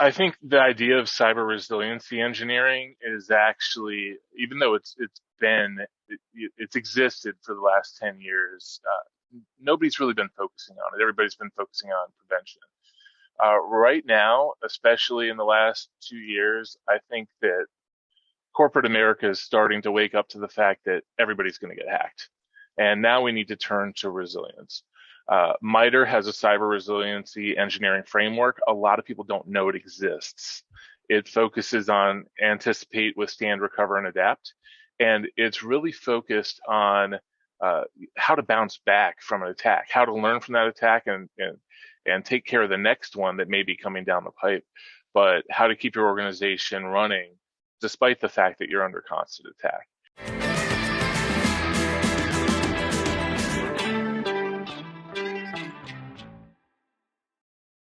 I think the idea of cyber resiliency engineering is actually, even though it's existed for the last 10 years, nobody's really been focusing on it. Everybody's been focusing on prevention. Right now, especially in the last 2 years, I think that corporate America is starting to wake up to the fact that everybody's going to get hacked. And now we need to turn to resilience. MITRE has a cyber resiliency engineering framework. A lot of people don't know it exists. It focuses on anticipate, withstand, recover, and adapt. And it's really focused on how to bounce back from an attack, how to learn from that attack and take care of the next one that may be coming down the pipe, but how to keep your organization running despite the fact that you're under constant attack.